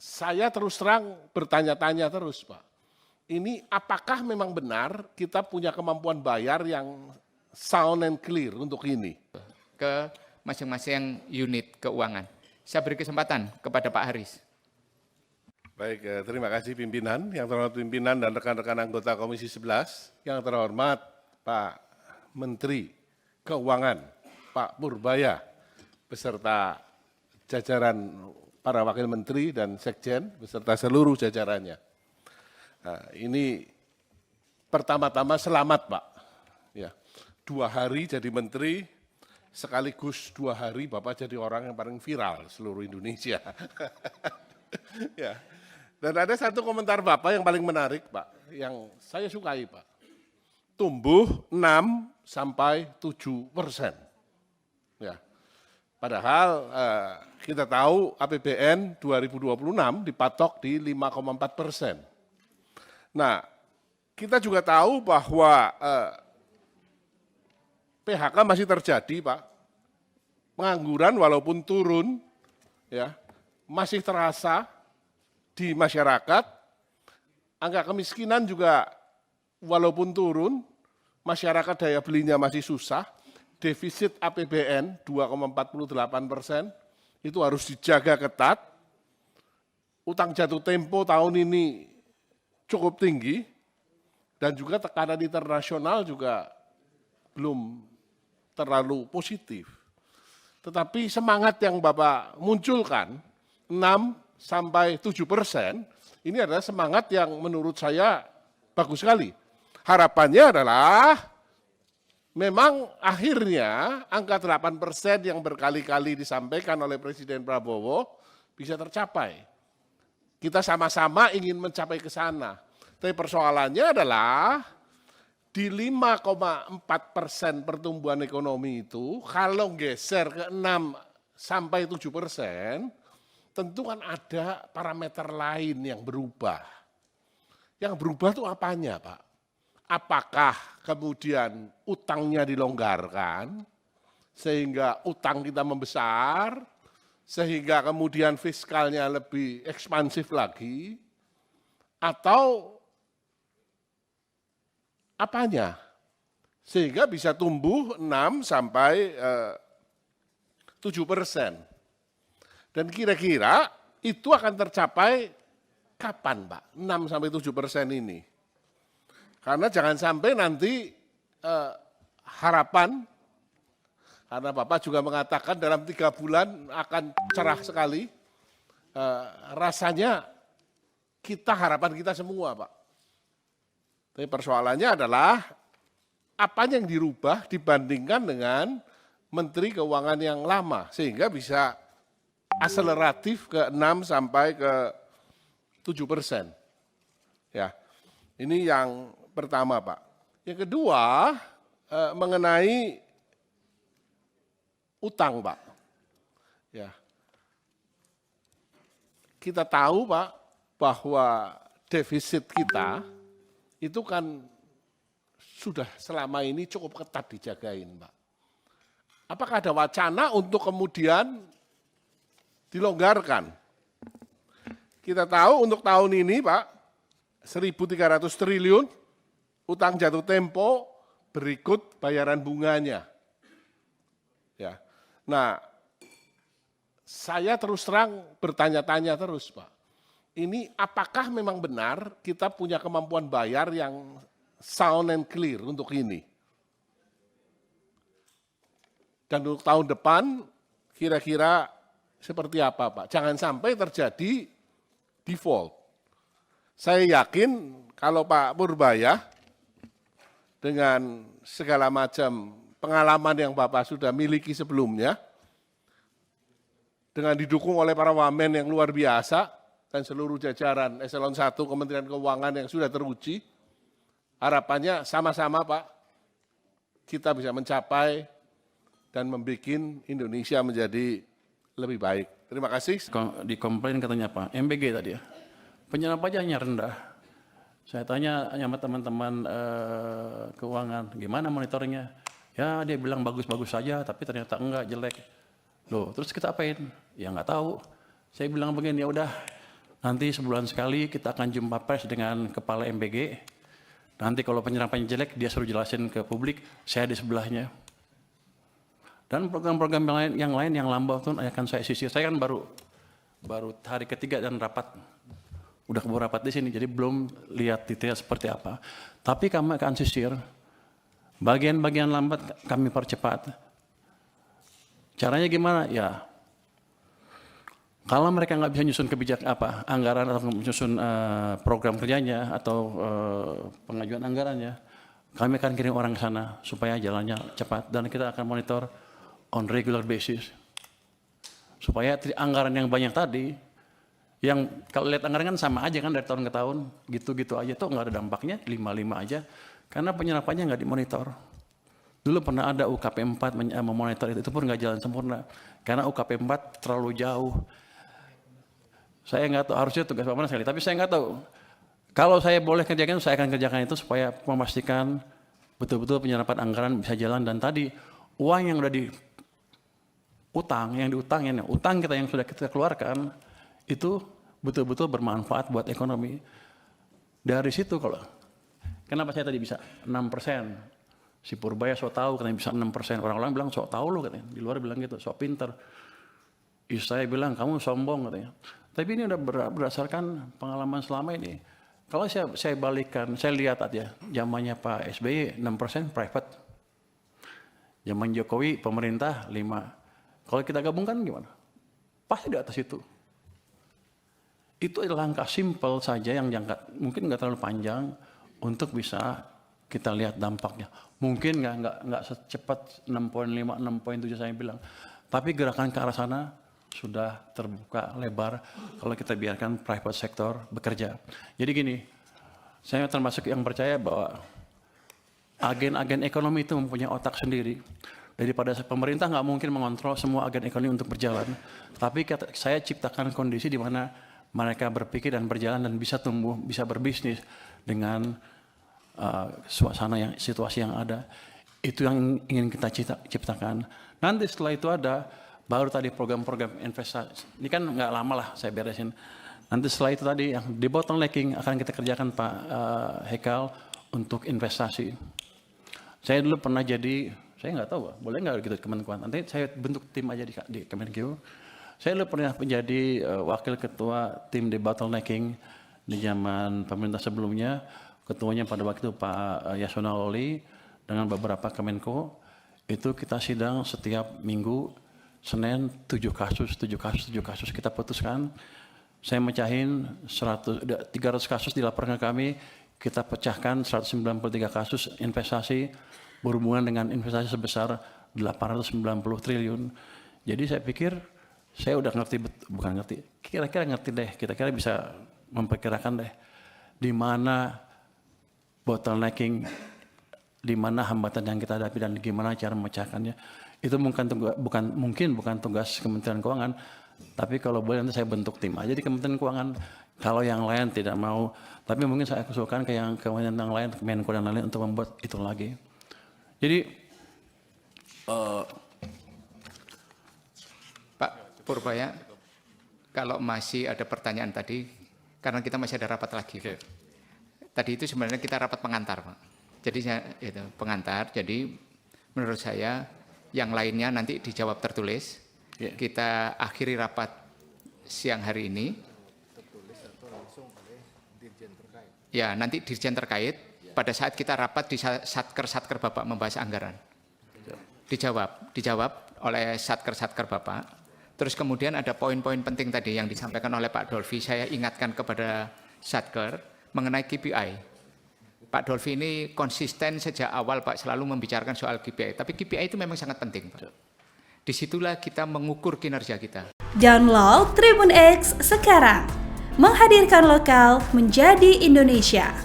Saya terus terang bertanya-tanya terus, Pak. Ini apakah memang benar kita punya kemampuan bayar yang sound and clear untuk ini? Ke masing-masing unit keuangan. Saya beri kesempatan kepada Pak Haris. Baik, terima kasih pimpinan, yang terhormat pimpinan dan rekan-rekan anggota Komisi 11, yang terhormat Pak Menteri Keuangan, Pak Purbaya, beserta jajaran para wakil menteri dan sekjen, beserta seluruh jajarannya. Nah, ini pertama-tama selamat, Pak. Ya, 2 hari jadi menteri, sekaligus 2 hari Bapak jadi orang yang paling viral seluruh Indonesia. Ya. Dan ada satu komentar Bapak yang paling menarik, Pak, yang saya sukai, Pak. Tumbuh 6-7%. Ya. Padahal kita tahu APBN 2026 dipatok di 5,4%. Nah, kita juga tahu bahwa PHK masih terjadi, Pak. Pengangguran walaupun turun, ya, masih terasa di masyarakat. Angka kemiskinan juga walaupun turun, masyarakat daya belinya masih susah. Defisit APBN 2,48%, itu harus dijaga ketat. Utang jatuh tempo tahun ini cukup tinggi, dan juga tekanan internasional juga belum terlalu positif. Tetapi semangat yang Bapak munculkan, 6-7%, ini adalah semangat yang menurut saya bagus sekali. Harapannya adalah memang akhirnya angka 8% yang berkali-kali disampaikan oleh Presiden Prabowo bisa tercapai. Kita sama-sama ingin mencapai ke sana. Tapi persoalannya adalah di 5,4% pertumbuhan ekonomi itu, kalau geser ke 6-7%, tentu kan ada parameter lain yang berubah. Yang berubah itu apanya, Pak? Apakah kemudian utangnya dilonggarkan, sehingga utang kita membesar, sehingga kemudian fiskalnya lebih ekspansif lagi, atau apanya? Sehingga bisa tumbuh 6-7%. Dan kira-kira itu akan tercapai kapan, Pak? 6-7% ini. Karena jangan sampai nanti harapan, karena Bapak juga mengatakan dalam 3 bulan akan cerah sekali, rasanya harapan kita semua, Pak. Tapi persoalannya adalah apa yang dirubah dibandingkan dengan Menteri Keuangan yang lama, sehingga bisa akseleratif ke 6-7%. Ya, ini yang pertama, Pak. Yang kedua, mengenai utang, Pak. Ya. Kita tahu, Pak, bahwa defisit kita itu kan sudah selama ini cukup ketat dijagain, Pak. Apakah ada wacana untuk kemudian dilonggarkan? Kita tahu untuk tahun ini, Pak, 1.300 triliun, utang jatuh tempo berikut bayaran bunganya. Ya. Nah, saya terus terang bertanya-tanya terus, Pak. Ini apakah memang benar kita punya kemampuan bayar yang sound and clear untuk ini? Dan untuk tahun depan kira-kira seperti apa, Pak? Jangan sampai terjadi default. Saya yakin kalau Pak Purbaya dengan segala macam pengalaman yang Bapak sudah miliki sebelumnya, dengan didukung oleh para wamen yang luar biasa dan seluruh jajaran eselon 1 Kementerian Keuangan yang sudah teruji, harapannya sama-sama, Pak, kita bisa mencapai dan membuat Indonesia menjadi lebih baik. Terima kasih. Dikomplain katanya Pak, MBG tadi ya, penyerapan pajaknya rendah. Saya tanya sama teman-teman keuangan, gimana monitoringnya? Ya dia bilang bagus-bagus saja, tapi ternyata enggak, jelek. Loh, terus kita apain? Ya nggak tahu. Saya bilang begini, ya udah Nanti sebulan sekali kita akan jumpa pers dengan kepala MBG. Nanti kalau penyerapannya jelek, dia suruh jelasin ke publik, saya di sebelahnya. Dan program-program yang lain yang lambat itu akan saya sisir. Saya kan baru hari ketiga dan rapat. Udah keburu rapat di sini, jadi belum lihat detail seperti apa. Tapi kami akan sisir. Bagian-bagian lambat kami percepat. Caranya gimana? Ya, kalau mereka nggak bisa nyusun anggaran atau menyusun program kerjanya atau pengajuan anggarannya, kami akan kirim orang ke sana supaya jalannya cepat dan kita akan monitor on regular basis supaya anggaran yang banyak tadi, yang kalau lihat anggaran kan sama aja kan dari tahun ke tahun, gitu-gitu aja tuh nggak ada dampaknya, 5-5 aja, karena penyerapannya nggak dimonitor. Dulu pernah ada UKP 4 memonitor itu pun nggak jalan sempurna karena UKP 4 terlalu jauh. Saya nggak tahu, harusnya tugas Pak Menas sekali, tapi saya nggak tahu. Kalau saya boleh kerjakan, saya akan kerjakan itu supaya memastikan betul-betul penyerapan anggaran bisa jalan. Dan tadi uang yang udah utang kita yang sudah kita keluarkan itu betul-betul bermanfaat buat ekonomi. Dari situ kenapa saya tadi bisa 6%? Si Purbaya sok tahu katanya bisa 6%. Orang-orang bilang sok tahu loh katanya. Di luar bilang gitu, sok pinter. Saya bilang kamu sombong katanya. Tapi ini udah berdasarkan pengalaman selama ini. Kalau saya balikkan, saya lihat aja zamannya Pak SBY 6% private. Zaman Jokowi pemerintah 5%. Kalau kita gabungkan gimana? Pasti di atas itu. Itu adalah langkah simpel saja yang mungkin nggak terlalu panjang untuk bisa kita lihat dampaknya. Mungkin nggak secepat 6,5, 6,7 saya bilang. Tapi gerakan ke arah sana sudah terbuka lebar kalau kita biarkan private sector bekerja. Jadi gini, saya termasuk yang percaya bahwa agen-agen ekonomi itu mempunyai otak sendiri. Daripada pemerintah nggak mungkin mengontrol semua agen ekonomi untuk berjalan. Tapi saya ciptakan kondisi di mana mereka berpikir dan berjalan dan bisa tumbuh, bisa berbisnis dengan situasi yang ada. Itu yang ingin kita ciptakan. Nanti setelah itu ada baru tadi program-program investasi. Ini kan nggak lama lah saya beresin. Nanti setelah itu tadi yang debottlenecking akan kita kerjakan Pak Hekal untuk investasi. Saya dulu pernah saya nggak tahu, boleh nggak gitu Kemenkuan. Nanti saya bentuk tim aja di Kemenku. Saya dulu pernah menjadi wakil ketua tim debottlenecking di zaman pemerintah sebelumnya. Ketuanya pada waktu itu Pak Yasona Lawli dengan beberapa Kemenko. Itu kita sidang setiap minggu, Senin 7 kasus kita putuskan. Saya mecahin 300 kasus dilaporkan ke kami, kita pecahkan 193 kasus investasi berhubungan dengan investasi sebesar 890 triliun. Jadi saya pikir saya udah kira-kira ngerti deh, kira-kira bisa memperkirakan deh di mana bottlenecking, di mana hambatan yang kita hadapi dan gimana cara memecahkannya. Itu bukan tugas Kementerian Keuangan, tapi kalau boleh nanti saya bentuk tim aja di Kementerian Keuangan. Kalau yang lain tidak mau, tapi mungkin saya usulkan ke kementerian yang lain, Menko dan lain-lain untuk membuat itu lagi. Jadi Pak Purbaya, kalau masih ada pertanyaan tadi, karena kita masih ada rapat lagi. Okay. Tadi itu sebenarnya kita rapat pengantar, Pak. Jadi itu pengantar. Jadi menurut saya yang lainnya nanti dijawab tertulis. Yeah. Kita akhiri rapat siang hari ini. Tertulis atau langsung oleh dirjen terkait. Ya, nanti dirjen terkait. Pada saat kita rapat di Satker Bapak membahas anggaran. Dijawab oleh Satker Bapak. Terus kemudian ada poin-poin penting tadi yang disampaikan oleh Pak Dolvi, saya ingatkan kepada Satker mengenai KPI. Pak Dolvi ini konsisten sejak awal Pak selalu membicarakan soal KPI, tapi KPI itu memang sangat penting Pak. Disitulah kita mengukur kinerja kita. Download Tribun X sekarang, menghadirkan lokal menjadi Indonesia.